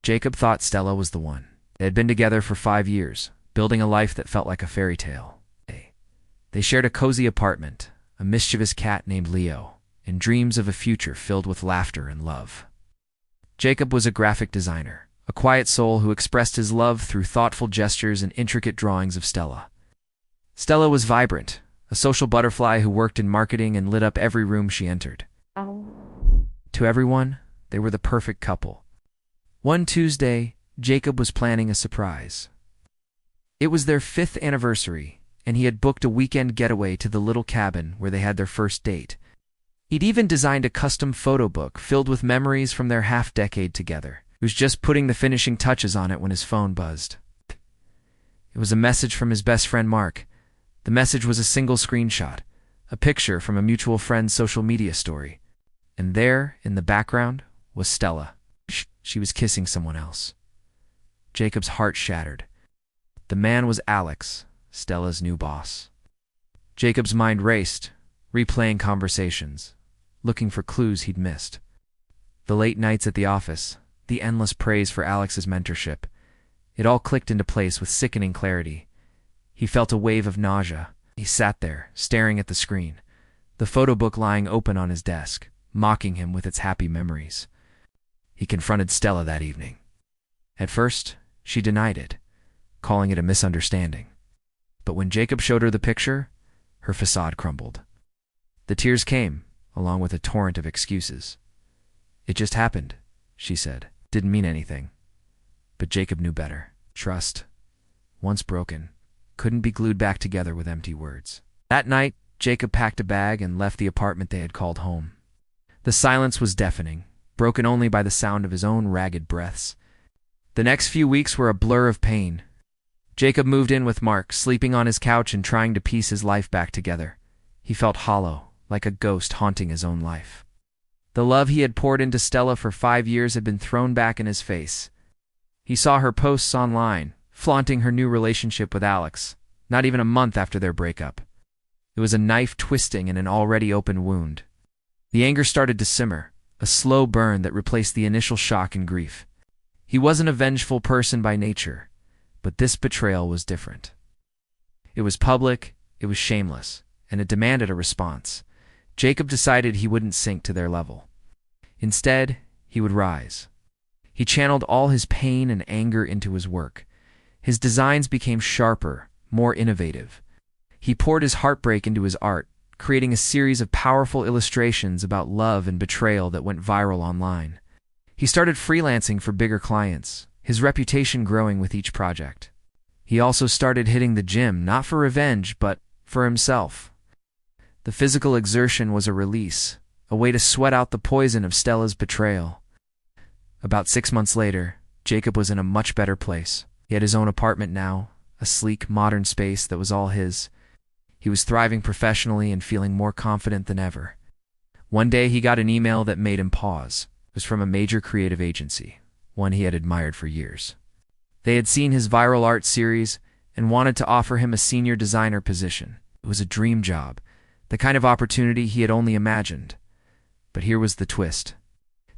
Jacob thought Stella was the one. They had been together for 5 years, building a life that felt like a fairy tale. They shared a cozy apartment, a mischievous cat named Leo, and dreams of a future filled with laughter and love. Jacob was a graphic designer, a quiet soul who expressed his love through thoughtful gestures and intricate drawings of Stella. Stella was vibrant, a social butterfly who worked in marketing and lit up every room she entered. To everyone, they were the perfect couple. One Tuesday, Jacob was planning a surprise. It was their 5th anniversary, and he had booked a weekend getaway to the little cabin where they had their first date. He'd even designed a custom photo book filled with memories from their half-decade together. He was just putting the finishing touches on it when his phone buzzed. It was a message from his best friend Mark. The message was a single screenshot, a picture from a mutual friend's social media story. And there, in the background, was Stella. She was kissing someone else. Jacob's heart shattered. The man was Alex, Stella's new boss. Jacob's mind raced, replaying conversations, looking for clues he'd missed. The late nights at the office, the endless praise for Alex's mentorship, it all clicked into place with sickening clarity. He felt a wave of nausea. He sat there, staring at the screen, the photo book lying open on his desk, mocking him with its happy memories. He confronted Stella that evening. At first, she denied it, calling it a misunderstanding. But when Jacob showed her the picture, her facade crumbled. The tears came, along with a torrent of excuses. "It just happened," she said. "Didn't mean anything." But Jacob knew better. Trust, once broken, couldn't be glued back together with empty words. That night, Jacob packed a bag and left the apartment they had called home. The silence was deafening, broken only by the sound of his own ragged breaths. The next few weeks were a blur of pain. Jacob moved in with Mark, sleeping on his couch and trying to piece his life back together. He felt hollow, like a ghost haunting his own life. The love he had poured into Stella for 5 years had been thrown back in his face. He saw her posts online, flaunting her new relationship with Alex, not even a month after their breakup. It was a knife twisting in an already open wound. The anger started to simmer, a slow burn that replaced the initial shock and grief. He wasn't a vengeful person by nature, but this betrayal was different. It was public, it was shameless, and it demanded a response. Jacob decided he wouldn't sink to their level. Instead, he would rise. He channeled all his pain and anger into his work. His designs became sharper, more innovative. He poured his heartbreak into his art, creating a series of powerful illustrations about love and betrayal that went viral online. He started freelancing for bigger clients, his reputation growing with each project. He also started hitting the gym, not for revenge, but for himself. The physical exertion was a release, a way to sweat out the poison of Stella's betrayal. About 6 months later, Jacob was in a much better place. He had his own apartment now, a sleek, modern space that was all his. He was thriving professionally and feeling more confident than ever. One day he got an email that made him pause. It was from a major creative agency, one he had admired for years. They had seen his viral art series and wanted to offer him a senior designer position. It was a dream job, the kind of opportunity he had only imagined. But here was the twist.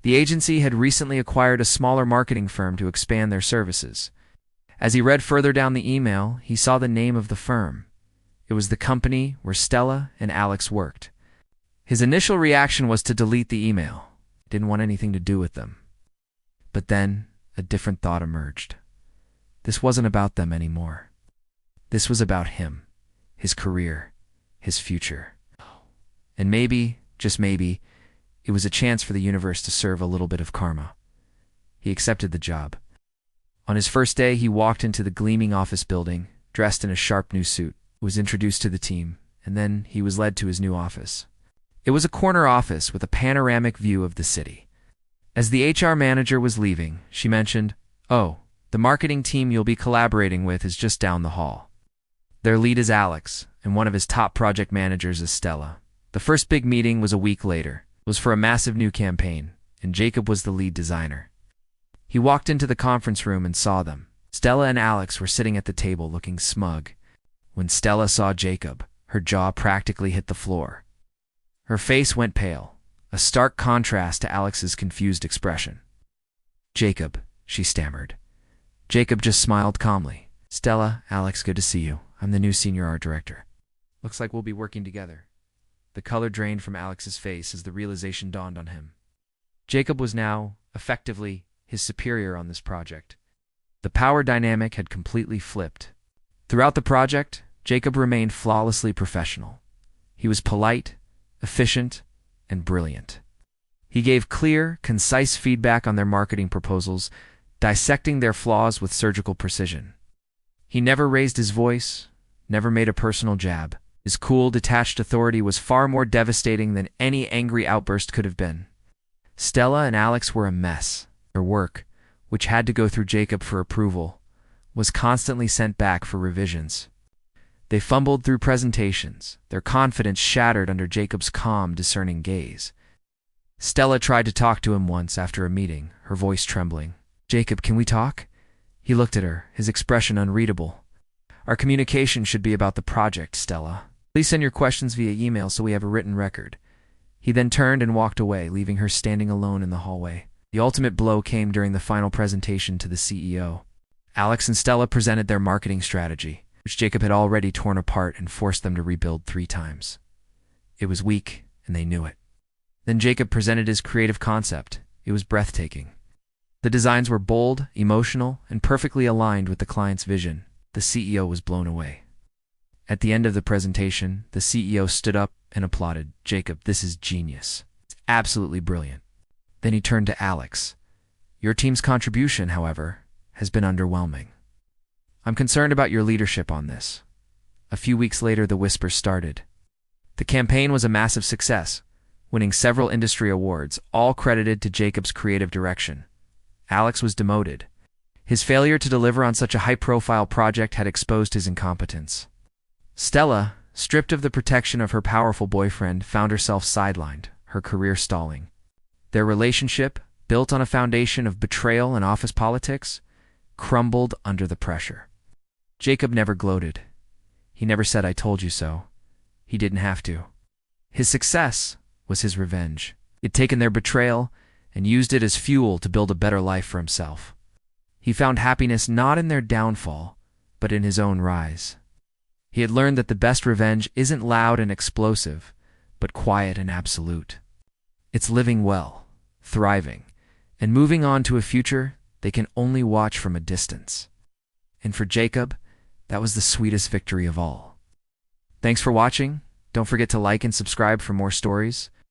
The agency had recently acquired a smaller marketing firm to expand their services. As he read further down the email, he saw the name of the firm. It was the company where Stella and Alex worked. His initial reaction was to delete the email. He didn't want anything to do with them. But then, a different thought emerged. This wasn't about them anymore. This was about him, his career, his future. And maybe, just maybe, it was a chance for the universe to serve a little bit of karma. He accepted the job. On his first day, he walked into the gleaming office building, dressed in a sharp new suit, was introduced to the team, and then he was led to his new office. It was a corner office with a panoramic view of the city. As the HR manager was leaving, she mentioned, "Oh, the marketing team you'll be collaborating with is just down the hall. Their lead is Alex, and one of his top project managers is Stella." The first big meeting was a week later. It was for a massive new campaign, and Jacob was the lead designer. He walked into the conference room and saw them. Stella and Alex were sitting at the table looking smug. When Stella saw Jacob, her jaw practically hit the floor. Her face went pale, a stark contrast to Alex's confused expression. "Jacob," she stammered. Jacob just smiled calmly. Stella, Alex, good to see you. I'm the new senior art director. Looks like we'll be working together. The color drained from Alex's face as the realization dawned on him. Jacob was now, effectively, his superior on this project. The power dynamic had completely flipped. Throughout the project, Jacob remained flawlessly professional. He was polite, efficient, and brilliant. He gave clear, concise feedback on their marketing proposals, dissecting their flaws with surgical precision. He never raised his voice, never made a personal jab. His cool, detached authority was far more devastating than any angry outburst could have been. Stella and Alex were a mess. Their work, which had to go through Jacob for approval, was constantly sent back for revisions. They fumbled through presentations, their confidence shattered under Jacob's calm, discerning gaze. Stella tried to talk to him once after a meeting, her voice trembling. "Jacob, can we talk?" He looked at her, his expression unreadable. "Our communication should be about the project, Stella. Please send your questions via email so we have a written record." He then turned and walked away, leaving her standing alone in the hallway. The ultimate blow came during the final presentation to the CEO. Alex and Stella presented their marketing strategy, which Jacob had already torn apart and forced them to rebuild 3 times. It was weak, and they knew it. Then Jacob presented his creative concept. It was breathtaking. The designs were bold, emotional, and perfectly aligned with the client's vision. The CEO was blown away. At the end of the presentation, the CEO stood up and applauded. "Jacob, this is genius. It's absolutely brilliant." Then he turned to Alex. "Your team's contribution, however, has been underwhelming. I'm concerned about your leadership on this." A few weeks later, the whispers started. The campaign was a massive success, winning several industry awards, all credited to Jacob's creative direction. Alex was demoted. His failure to deliver on such a high-profile project had exposed his incompetence. Stella, stripped of the protection of her powerful boyfriend, found herself sidelined, her career stalling. Their relationship, built on a foundation of betrayal and office politics, crumbled under the pressure. Jacob never gloated. He never said, "I told you so." He didn't have to. His success was his revenge. He'd taken their betrayal and used it as fuel to build a better life for himself. He found happiness not in their downfall, but in his own rise. He had learned that the best revenge isn't loud and explosive, but quiet and absolute. It's living well, thriving, and moving on to a future they can only watch from a distance. And for Jacob, that was the sweetest victory of all. Thanks for watching. Don't forget to like and subscribe for more stories.